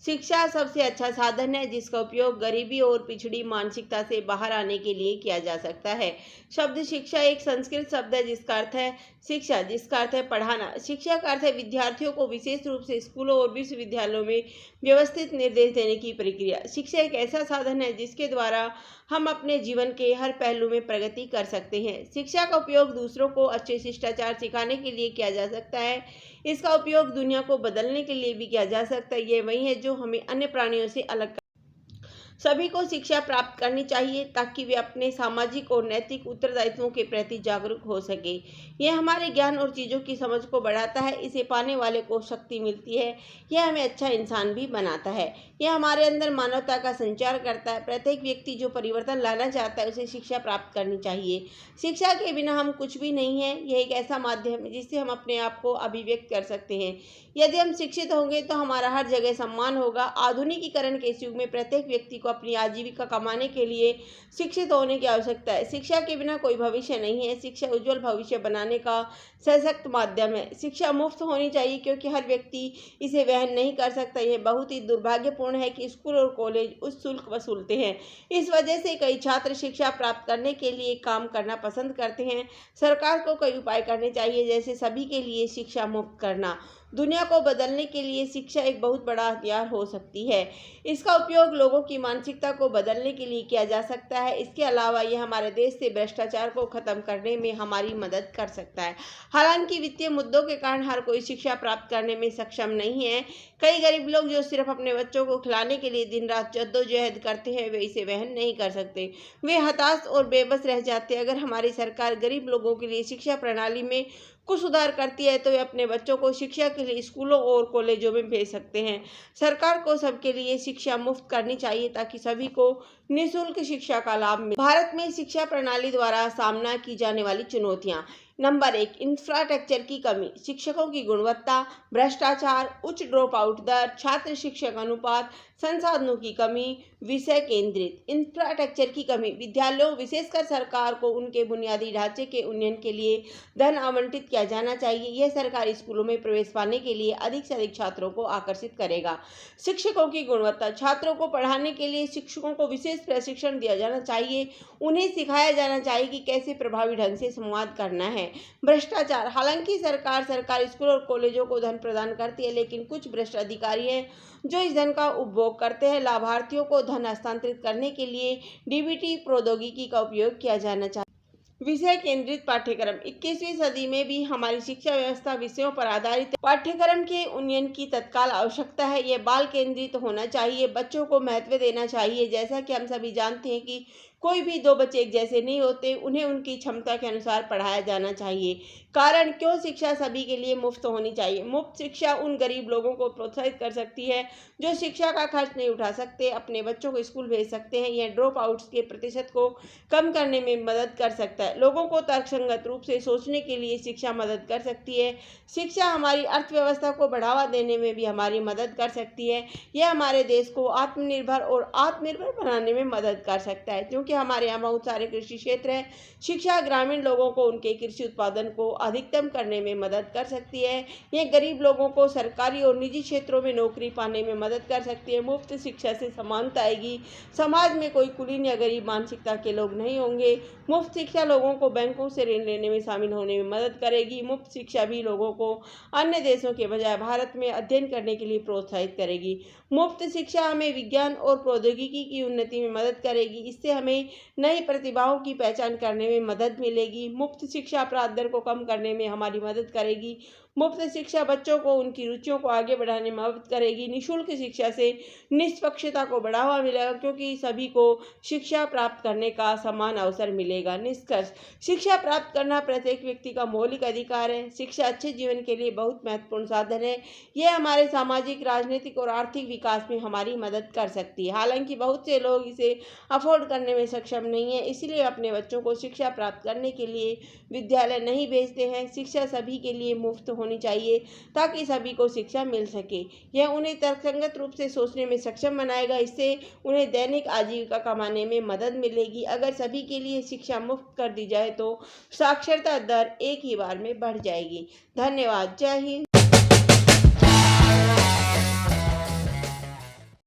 शिक्षा सबसे अच्छा साधन है जिसका उपयोग गरीबी और पिछड़ी मानसिकता से बाहर आने के लिए किया जा सकता है। शब्द शिक्षा एक संस्कृत शब्द है जिसका अर्थ है शिक्षा, जिसका अर्थ है पढ़ाना। शिक्षा का अर्थ है विद्यार्थियों को विशेष रूप से स्कूलों और विश्वविद्यालयों में व्यवस्थित निर्देश देने की प्रक्रिया। शिक्षा एक ऐसा साधन है जिसके द्वारा हम अपने जीवन के हर पहलू में प्रगति कर सकते हैं। शिक्षा का उपयोग दूसरों को अच्छे शिष्टाचार सिखाने के लिए किया जा सकता है। इसका उपयोग दुनिया को बदलने के लिए भी किया जा सकता है। ये वही है जो हमें अन्य प्राणियों से अलग। सभी को शिक्षा प्राप्त करनी चाहिए ताकि वे अपने सामाजिक और नैतिक उत्तरदायित्वों के प्रति जागरूक हो सके। यह हमारे ज्ञान और चीज़ों की समझ को बढ़ाता है। इसे पाने वाले को शक्ति मिलती है। यह हमें अच्छा इंसान भी बनाता है। यह हमारे अंदर मानवता का संचार करता है। प्रत्येक व्यक्ति जो परिवर्तन लाना चाहता है उसे शिक्षा प्राप्त करनी चाहिए। शिक्षा के बिना हम कुछ भी नहीं हैं। यह एक ऐसा माध्यम है जिससे हम अपने आप को अभिव्यक्त कर सकते हैं। यदि हम शिक्षित होंगे तो हमारा हर जगह सम्मान होगा। आधुनिकीकरण के इस युग में प्रत्येक व्यक्ति को अपनी आजीविका कमाने के लिए शिक्षित होने की आवश्यकता है। शिक्षा के बिना कोई भविष्य नहीं है। शिक्षा उज्जवल भविष्य बनाने का सशक्त माध्यम है। शिक्षा मुफ्त होनी चाहिए क्योंकि हर व्यक्ति इसे वहन नहीं कर सकता। यह बहुत ही दुर्भाग्यपूर्ण है कि स्कूल और कॉलेज उच्च शुल्क वसूलते हैं। इस वजह से कई छात्र शिक्षा प्राप्त करने के लिए काम करना पसंद करते हैं। सरकार को कई उपाय करने चाहिए जैसे सभी के लिए शिक्षा मुफ्त करना। दुनिया को बदलने के लिए शिक्षा एक बहुत बड़ा हथियार हो सकती है। इसका उपयोग लोगों की मानसिकता को बदलने के लिए किया जा सकता है। इसके अलावा यह हमारे देश से भ्रष्टाचार को खत्म करने में हमारी मदद कर सकता है। हालांकि वित्तीय मुद्दों के कारण हर कोई शिक्षा प्राप्त करने में सक्षम नहीं है। कई गरीब लोग जो सिर्फ अपने बच्चों को खिलाने के लिए दिन रात जद्दोजहद करते हैं वे इसे वहन नहीं कर सकते। वे हताश और बेबस रह जाते हैं। अगर हमारी सरकार गरीब लोगों के लिए शिक्षा प्रणाली में कुछ सुधार करती है तो वे अपने बच्चों को शिक्षा के लिए स्कूलों और कॉलेजों में भेज सकते हैं। सरकार को सबके लिए शिक्षा मुफ्त करनी चाहिए ताकि सभी को निःशुल्क शिक्षा का लाभ मिले। भारत में शिक्षा प्रणाली द्वारा सामना की जाने वाली चुनौतियां। नंबर 1, इंफ्रास्ट्रक्चर की कमी, शिक्षकों की गुणवत्ता, भ्रष्टाचार, उच्च ड्रॉप आउट दर, छात्र शिक्षक अनुपात, संसाधनों की कमी, विषय केंद्रित। इंफ्रास्ट्रक्चर की कमी, विद्यालयों विशेषकर सरकार को उनके बुनियादी ढांचे के उन्नयन के लिए धन आवंटित किया जाना चाहिए। यह सरकारी स्कूलों में प्रवेश पाने के लिए अधिक से अधिक छात्रों को आकर्षित करेगा। शिक्षकों की गुणवत्ता, छात्रों को पढ़ाने के लिए शिक्षकों को विशेष प्रशिक्षण दिया जाना चाहिए। उन्हें सिखाया जाना चाहिए कि कैसे प्रभावी ढंग से संवाद करना है। भ्रष्टाचार, हालांकि सरकार सरकारी स्कूल और कॉलेजों को धन प्रदान करती है लेकिन कुछ भ्रष्ट अधिकारी हैं जो इस धन का उपभोग करते हैं। लाभार्थियों को धन हस्तांतरित करने के लिए डीबीटी प्रौद्योगिकी का उपयोग किया जाना चाहिए। विषय केंद्रित पाठ्यक्रम, 21वीं सदी में भी हमारी शिक्षा व्यवस्था विषयों पर आधारित है। पाठ्यक्रम के उन्नयन की तत्काल आवश्यकता है। यह बाल केंद्रित होना चाहिए। बच्चों को महत्व देना चाहिए। जैसा कि हम सभी जानते हैं कि कोई भी दो बच्चे एक जैसे नहीं होते। उन्हें उनकी क्षमता के अनुसार पढ़ाया जाना चाहिए। कारण क्यों शिक्षा सभी के लिए मुफ्त होनी चाहिए। मुफ्त शिक्षा उन गरीब लोगों को प्रोत्साहित कर सकती है जो शिक्षा का खर्च नहीं उठा सकते, अपने बच्चों को स्कूल भेज सकते हैं। यह ड्रॉप आउट्स के प्रतिशत को कम करने में मदद कर सकता है। लोगों को तर्कसंगत रूप से सोचने के लिए शिक्षा मदद कर सकती है। शिक्षा हमारी अर्थव्यवस्था को बढ़ावा देने में भी हमारी मदद कर सकती है। यह हमारे देश को आत्मनिर्भर और आत्मनिर्भर बनाने में मदद कर सकता है क्योंकि हमारे यहाँ बहुत सारे कृषि क्षेत्र हैं। शिक्षा ग्रामीण लोगों को उनके कृषि उत्पादन को अधिकतम करने में मदद कर सकती है। यह गरीब लोगों को सरकारी और निजी क्षेत्रों में नौकरी पाने में मदद कर सकती है। मुफ्त शिक्षा से समानता आएगी। समाज में कोई कुलीन या गरीब मानसिकता के लोग नहीं होंगे। मुफ्त शिक्षा लोगों को बैंकों से ऋण लेने में शामिल होने में मदद करेगी। मुफ्त शिक्षा भी लोगों को अन्य देशों के बजाय भारत में अध्ययन करने के लिए प्रोत्साहित करेगी। मुफ्त शिक्षा हमें विज्ञान और प्रौद्योगिकी की उन्नति में मदद करेगी। इससे हमें नई प्रतिभाओं की पहचान करने में मदद मिलेगी। मुफ्त शिक्षा अपराध दर को कम करने में हमारी मदद करेगी। मुफ्त शिक्षा बच्चों को उनकी रुचियों को आगे बढ़ाने में मदद करेगी। निःशुल्क शिक्षा से निष्पक्षता को बढ़ावा मिलेगा क्योंकि सभी को शिक्षा प्राप्त करने का समान अवसर मिलेगा। निष्कर्ष, शिक्षा प्राप्त करना प्रत्येक व्यक्ति का मौलिक अधिकार है। शिक्षा अच्छे जीवन के लिए बहुत महत्वपूर्ण साधन है। यह हमारे सामाजिक, राजनीतिक और आर्थिक विकास में हमारी मदद कर सकती है। हालांकि बहुत से लोग इसे अफोर्ड करने में सक्षम नहीं है, इसलिए अपने बच्चों को शिक्षा प्राप्त करने के लिए विद्यालय नहीं भेजते हैं। शिक्षा सभी के लिए मुफ्त होनी चाहिए ताकि सभी को शिक्षा मिल सके। यह उन्हें तर्कसंगत रूप से सोचने में सक्षम बनाएगा। इससे उन्हें दैनिक आजीविका कमाने में मदद मिलेगी। अगर सभी के लिए शिक्षा मुफ्त कर दी जाए तो साक्षरता दर एक ही बार में बढ़ जाएगी। धन्यवाद। जय हिंद।